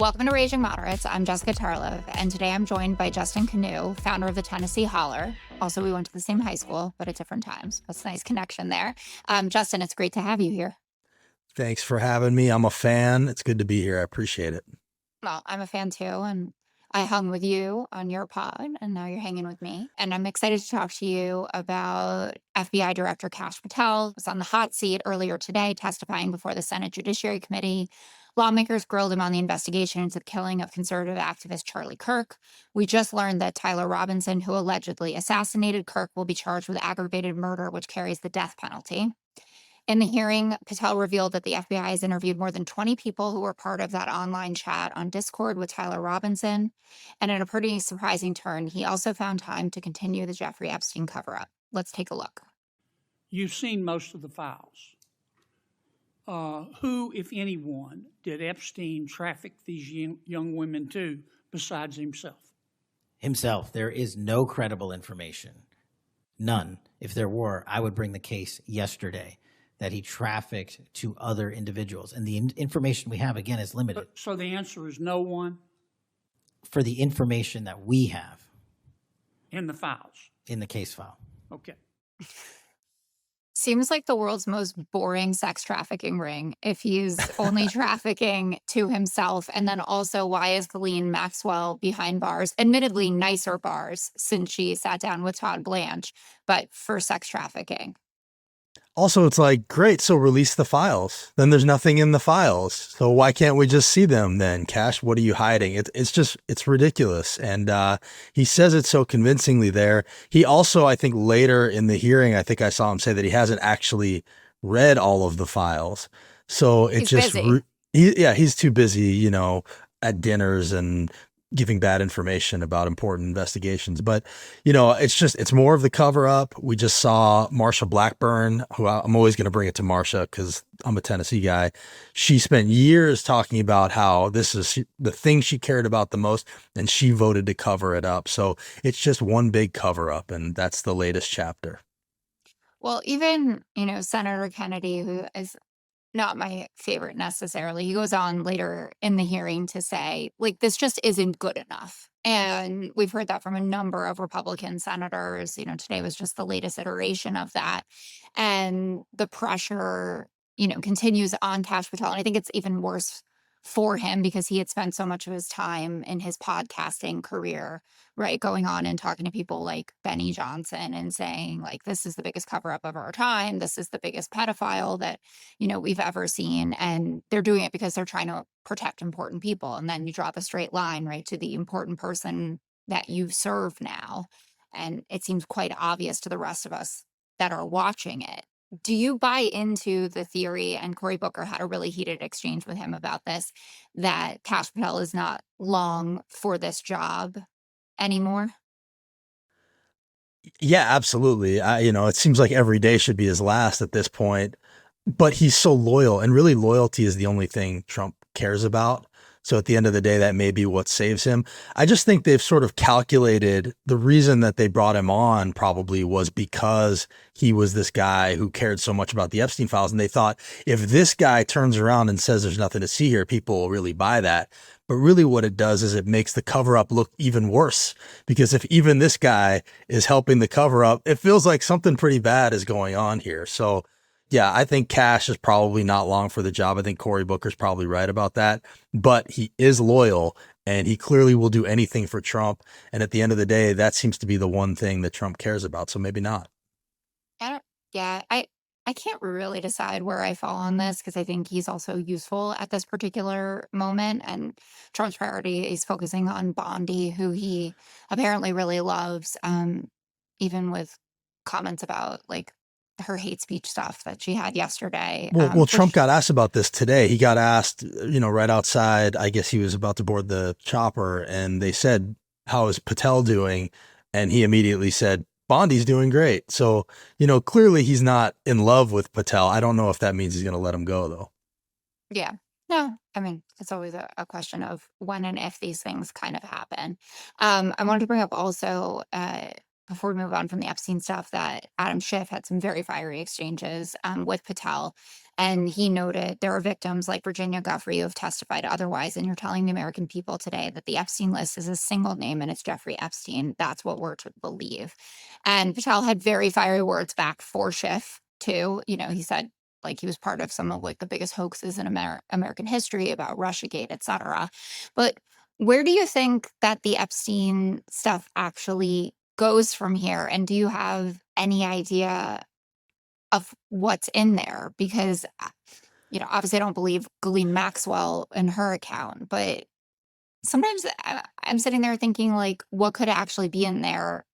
Welcome to Raging Moderates. I'm Jessica Tarlov, and today I'm joined by Justin Kanew, founder of the Tennessee Holler. Also, we went to the same high school, but at different times. That's a nice connection there. Justin, it's great to have you here. Thanks for having me. I'm a fan. It's good to be here. I appreciate it. Well, I'm a fan too, and I hung with you on your pod, and now you're hanging with me. And I'm excited to talk to you about FBI Director Kash Patel, who was on the hot seat earlier today, testifying before the Senate Judiciary Committee. Lawmakers grilled him on the investigation into the killing of conservative activist Charlie Kirk. We just learned that Tyler Robinson, who allegedly assassinated Kirk, will be charged with aggravated murder, which carries the death penalty. In the hearing, Patel revealed that the FBI has interviewed more than 20 people who were part of that online chat on Discord with Tyler Robinson. And in a pretty surprising turn, he also found time to continue the Jeffrey Epstein cover-up. Let's take a look. You've seen most of the files. Who, if anyone, did Epstein traffic these young women to besides himself? Himself. There is no credible information. None. If there were, I would bring the case yesterday that he trafficked to other individuals. And the information we have, again, is limited. So the answer is no one? For the information that we have. In the files? In the case file. Okay. Seems like the world's most boring sex trafficking ring if he's only trafficking to himself. And then also, why is Ghislaine Maxwell behind bars? Admittedly, nicer bars since she sat down with Todd Blanche, but for sex trafficking. Also, it's like, great, so release the files. Then there's nothing in the files. So why can't we just see them then, Kash? What are you hiding? It's ridiculous. And he says it so convincingly there. He also, I think later in the hearing, I think I saw him say that he hasn't actually read all of the files. So it's just, he's too busy, at dinners and giving bad information about important investigations. But, it's more of the cover up. We just saw Marsha Blackburn, who I'm always going to bring it to Marsha because I'm a Tennessee guy. She spent years talking about how this is the thing she cared about the most, and she voted to cover it up. So it's just one big cover up, and that's the latest chapter. Well, even, Senator Kennedy, who is not my favorite necessarily. He goes on later in the hearing to say, this just isn't good enough. And we've heard that from a number of Republican senators. Today was just the latest iteration of that. And the pressure, continues on Kash Patel. And I think it's even worse for him because he had spent so much of his time in his podcasting career, right, going on and talking to people like Benny Johnson and saying, this is the biggest cover up of our time. This is the biggest pedophile that, we've ever seen. And they're doing it because they're trying to protect important people. And then you draw the straight line, right, to the important person that you serve now. And it seems quite obvious to the rest of us that are watching it. Do you buy into the theory, and Cory Booker had a really heated exchange with him about this, that Kash Patel is not long for this job anymore? Yeah, absolutely. It seems like every day should be his last at this point, but he's so loyal, and really loyalty is the only thing Trump cares about. So at the end of the day, that may be what saves him. I just think they've sort of calculated the reason that they brought him on probably was because he was this guy who cared so much about the Epstein files. And they thought, if this guy turns around and says there's nothing to see here, people will really buy that. But really what it does is it makes the cover up look even worse, because if even this guy is helping the cover up, it feels like something pretty bad is going on here. So yeah, I think Kash is probably not long for the job. I think Cory Booker's probably right about that, but he is loyal and he clearly will do anything for Trump. And at the end of the day, that seems to be the one thing that Trump cares about. So maybe not. I can't really decide where I fall on this because I think he's also useful at this particular moment. And Trump's priority is focusing on Bondi, who he apparently really loves, even with comments about her hate speech stuff that she had yesterday. Well, Trump got asked about this today. He got asked, right outside, I guess he was about to board the chopper, and they said, how is Patel doing? And he immediately said, Bondi's doing great. So, clearly he's not in love with Patel. I don't know if that means he's going to let him go, though. Yeah. No, I mean, it's always a question of when and if these things kind of happen. I wanted to bring up also before we move on from the Epstein stuff, that Adam Schiff had some very fiery exchanges with Patel. And he noted there are victims like Virginia Guffrey who have testified otherwise. And you're telling the American people today that the Epstein list is a single name and it's Jeffrey Epstein. That's what we're to believe. And Patel had very fiery words back for Schiff, too. You know, he said, like, he was part of some of like the biggest hoaxes in American history about Russiagate, et cetera. But where do you think that the Epstein stuff actually goes from here? And do you have any idea of what's in there? Because, you know, obviously I don't believe Ghislaine Maxwell and her account, but sometimes I'm sitting there thinking, like, what could actually be in there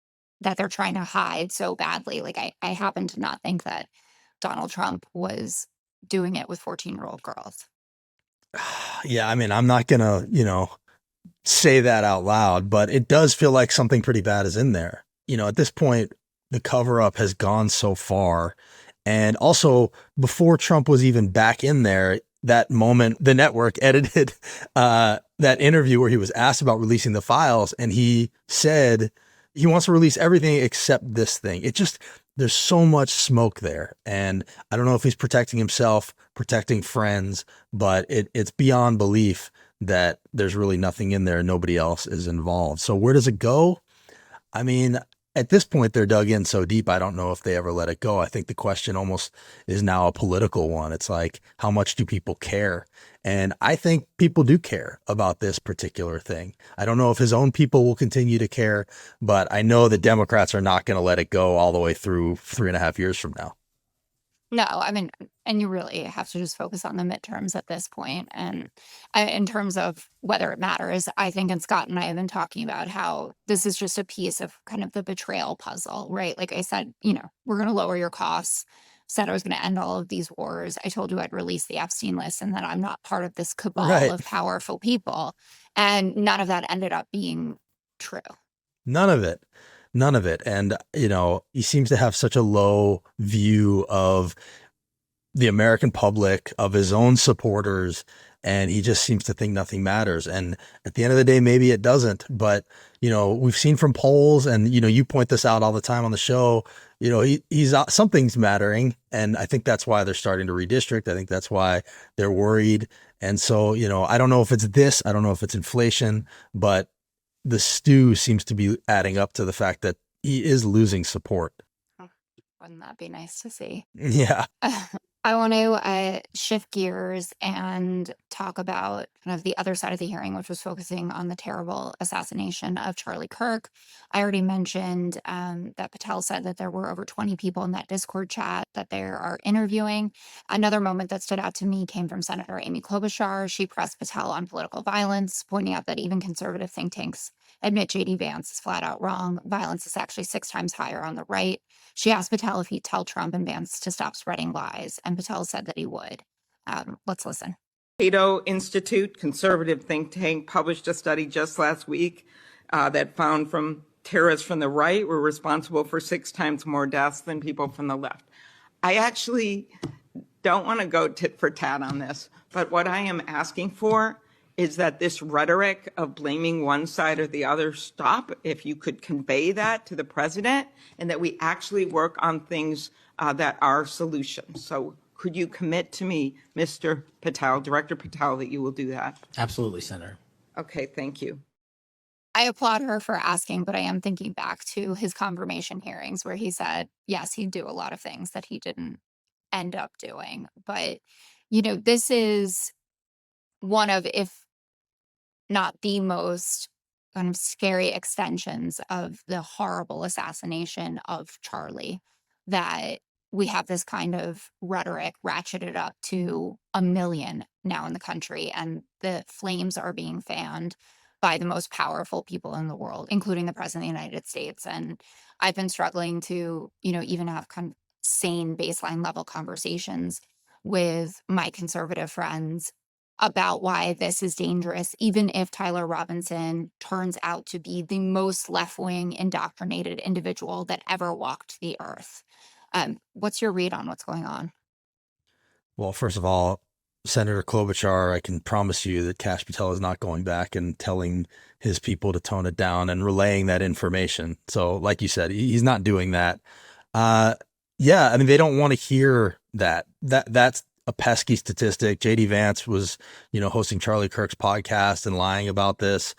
that they're trying to hide so badly? Like, I happen to not think that Donald Trump was doing it with 14-year-old girls. Yeah, I mean, I'm not gonna, say that out loud, but it does feel like something pretty bad is in there. At this point, the cover up has gone so far. And also, before Trump was even back in there, that moment, the network edited that interview where he was asked about releasing the files, and he said he wants to release everything except this thing. There's so much smoke there. And I don't know if he's protecting himself, protecting friends, but it's beyond belief that there's really nothing in there and nobody else is involved. So where does it go? I mean, at this point, they're dug in so deep, I don't know if they ever let it go. I think the question almost is now a political one. It's like, how much do people care? And I think people do care about this particular thing. I don't know if his own people will continue to care, but I know the Democrats are not going to let it go all the way through 3.5 years from now. No, I mean, and you really have to just focus on the midterms at this point. And in terms of whether it matters, I think, and Scott and I have been talking about how this is just a piece of kind of the betrayal puzzle, right? Like I said, we're going to lower your costs. Said I was going to end all of these wars. I told you I'd release the Epstein list and that I'm not part of this cabal Right. of powerful people. And none of that ended up being true. None of it. None of it. And, he seems to have such a low view of the American public, of his own supporters, and he just seems to think nothing matters. And at the end of the day, maybe it doesn't. But, we've seen from polls, and, you point this out all the time on the show, he's something's mattering. And I think that's why they're starting to redistrict. I think that's why they're worried. And so, I don't know if it's this, I don't know if it's inflation, but the stew seems to be adding up to the fact that he is losing support. Wouldn't that be nice to see? Yeah. I want to shift gears and talk about kind of the other side of the hearing, which was focusing on the terrible assassination of Charlie Kirk. I already mentioned that Patel said that there were over 20 people in that Discord chat that they are interviewing. Another moment that stood out to me came from Senator Amy Klobuchar. She pressed Patel on political violence, pointing out that even conservative think tanks admit J.D. Vance is flat out wrong. Violence is actually 6 times higher on the right. She asked Patel if he'd tell Trump and Vance to stop spreading lies, and Patel said that he would. Let's listen. Cato Institute, conservative think tank, published a study just last week that found terrorists from the right were responsible for 6 times more deaths than people from the left. I actually don't want to go tit for tat on this, but what I am asking for is that this rhetoric of blaming one side or the other stop. If you could convey that to the president, and that we actually work on things that are solutions. So could you commit to me, Mr. Patel, Director Patel, that you will do that? Absolutely, Senator. Okay, thank you. I applaud her for asking, but I am thinking back to his confirmation hearings where he said, yes, he'd do a lot of things that he didn't end up doing. But, this is one of, if not the most kind of scary extensions of the horrible assassination of Charlie, that we have this kind of rhetoric ratcheted up to 1 million now in the country, and the flames are being fanned by the most powerful people in the world, including the President of the United States. And I've been struggling to, even have kind of sane baseline level conversations with my conservative friends about why this is dangerous, even if Tyler Robinson turns out to be the most left-wing indoctrinated individual that ever walked the earth. What's your read on what's going on? Well, first of all, Senator Klobuchar, I can promise you that Kash Patel is not going back and telling his people to tone it down and relaying that information. So, like you said, he's not doing that. Uh, yeah, I mean, they don't want to hear that. That's a pesky statistic. JD Vance was, hosting Charlie Kirk's podcast and lying about this.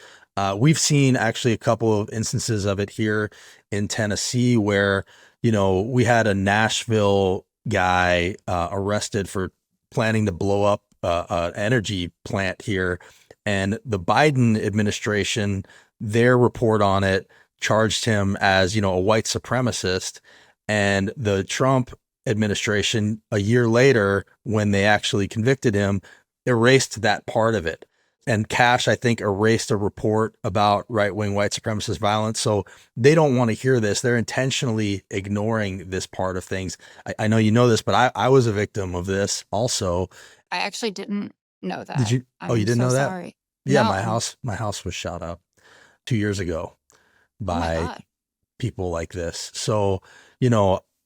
We've seen actually a couple of instances of it here in Tennessee where, we had a Nashville guy arrested for planning to blow up an energy plant here. And the Biden administration, their report on it charged him as, a white supremacist. And the Trump administration, a year later, when they actually convicted him, erased that part of it. And Kash, I think, erased a report about right-wing white supremacist violence. So they don't want to hear this. They're intentionally ignoring this part of things. I know you know this, but I was a victim of this also. I actually didn't know that. Did you? Oh, you I'm didn't so know that? sorry. Yeah, No. my house was shot up 2 years ago Oh my by God. people like this. So,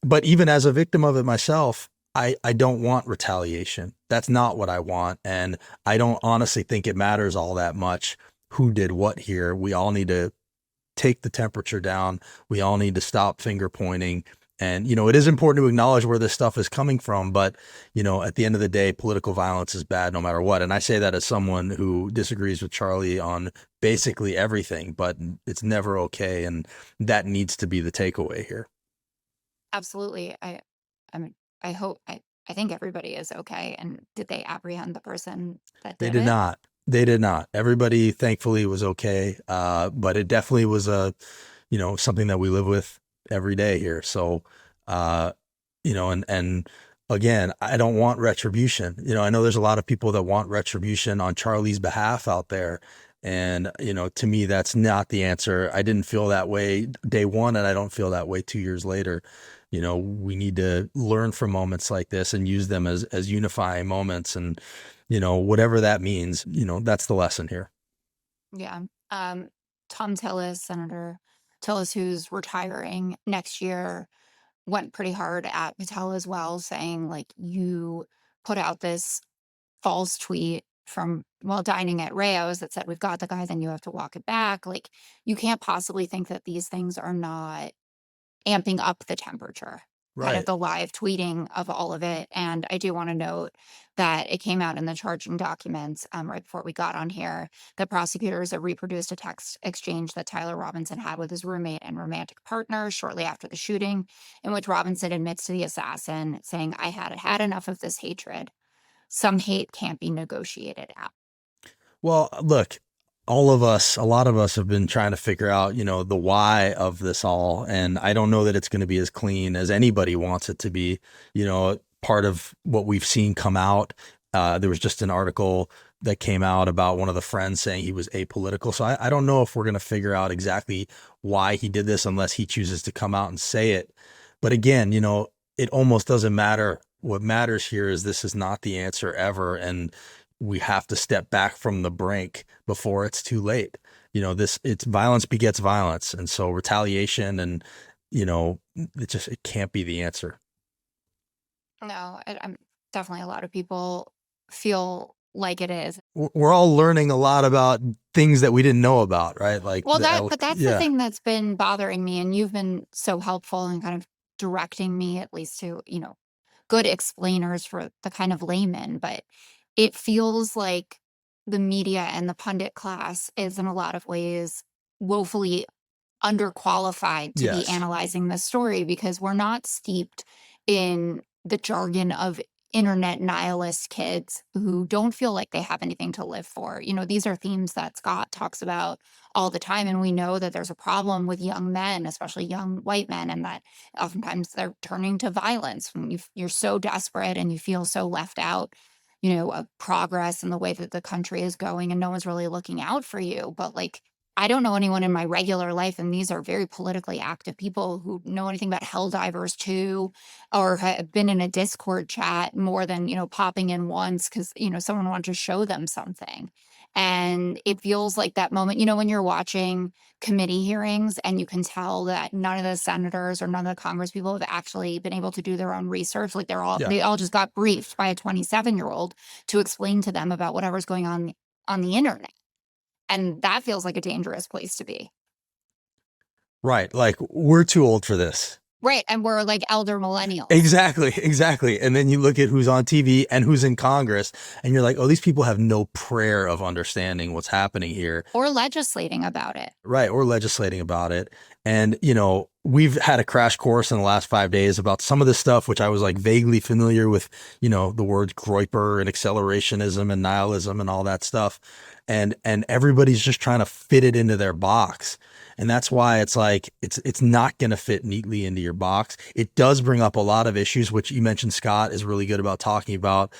but even as a victim of it myself, I don't want retaliation. That's not what I want. And I don't honestly think it matters all that much who did what here. We all need to take the temperature down. We all need to stop finger pointing. And, it is important to acknowledge where this stuff is coming from. But, at the end of the day, political violence is bad no matter what. And I say that as someone who disagrees with Charlie on basically everything, but it's never okay. And that needs to be the takeaway here. Absolutely. I mean, I think everybody is okay. And did they apprehend the person that They did did it? not. They did not. Everybody, thankfully, was okay. But it definitely was something that we live with every day here. So, and again, I don't want retribution. I know there's a lot of people that want retribution on Charlie's behalf out there. And, to me, that's not the answer. I didn't feel that way day one, and I don't feel that way 2 years later. We need to learn from moments like this and use them as unifying moments. And, whatever that means, that's the lesson here. Yeah. Tom Tillis, Senator Tillis, who's retiring next year, went pretty hard at Patel as well, saying, like, you put out this false tweet from while dining at Rayo's that said, we've got the guy, then you have to walk it back. Like, you can't possibly think that these things are not amping up the temperature, kind of Right. the live tweeting of all of it. And I do want to note that it came out in the charging documents right before we got on here that prosecutors have reproduced a text exchange that Tyler Robinson had with his roommate and romantic partner shortly after the shooting, in which Robinson admits to the assassin, saying, I had enough of this hatred. Some hate can't be negotiated out. Well, look, a lot of us have been trying to figure out, the why of this all. And I don't know that it's going to be as clean as anybody wants it to be. Part of what we've seen come out, there was just an article that came out about one of the friends saying he was apolitical. So I don't know if we're going to figure out exactly why he did this unless he chooses to come out and say it. But again, it almost doesn't matter. What matters here is this is not the answer ever. And we have to step back from the brink before it's too late. It's violence begets violence. And so retaliation and, it can't be the answer. No, I'm definitely a lot of people feel like it is. We're all learning a lot about things that we didn't know about, right? Like, Well, but that's the yeah, thing that's been bothering me, and you've been so helpful in kind of directing me at least to, good explainers for the kind of layman, but it feels like the media and the pundit class is in a lot of ways woefully underqualified to be yes, analyzing this story because we're not steeped in the jargon of internet nihilist kids who don't feel like they have anything to live for. These are themes that Scott talks about all the time. And we know that there's a problem with young men, especially young white men, and that oftentimes they're turning to violence when you're so desperate and you feel so left out, of progress and the way that the country is going and no one's really looking out for you. But like, I don't know anyone in my regular life, and these are very politically active people who know anything about Helldivers 2 or have been in a Discord chat more than, popping in once because, someone wanted to show them something. And it feels like that moment, when you're watching committee hearings and you can tell that none of the senators or none of the Congress people have actually been able to do their own research. Like Yeah. they all just got briefed by a 27-year-old to explain to them about whatever's going on the internet. And that feels like a dangerous place to be. Right. Like, we're too old for this. Right. And we're like elder millennials. Exactly. And then you look at who's on TV and who's in Congress, and you're like, oh, these people have no prayer of understanding what's happening here. Or legislating about it. Right. Or legislating about it. And, we've had a crash course in the last 5 days about some of this stuff, which I was like vaguely familiar with, the words Groyper and accelerationism and nihilism and all that stuff. And everybody's just trying to fit it into their box. And that's why it's like, it's not going to fit neatly into your box. It does bring up a lot of issues, which you mentioned Scott is really good about talking about,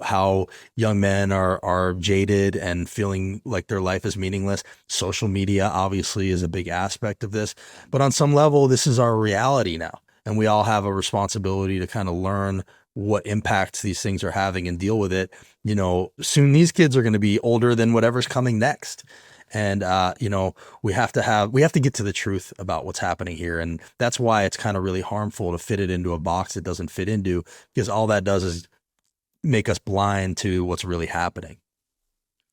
how young men are jaded and feeling like their life is meaningless. Social media obviously is a big aspect of this, but on some level, this is our reality now. And we all have a responsibility to kind of learn what impacts these things are having and deal with it. Soon these kids are going to be older than whatever's coming next. And, we have to get to the truth about what's happening here. And that's why it's kind of really harmful to fit it into a box it doesn't fit into, because all that does is make us blind to what's really happening.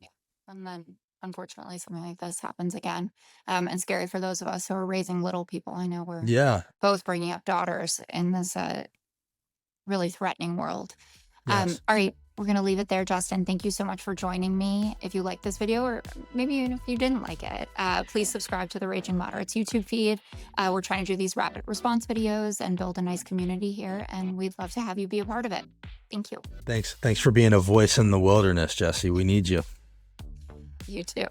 Yeah. And then unfortunately something like this happens again. And scary for those of us who are raising little people. I know we're both bringing up daughters in this really threatening world. Yes. All right. We're going to leave it there, Justin. Thank you so much for joining me. If you liked this video, or maybe even if you didn't like it, please subscribe to the Raging Moderates YouTube feed. We're trying to do these rapid response videos and build a nice community here, and we'd love to have you be a part of it. Thank you. Thanks for being a voice in the wilderness, Jesse. We need you. You too.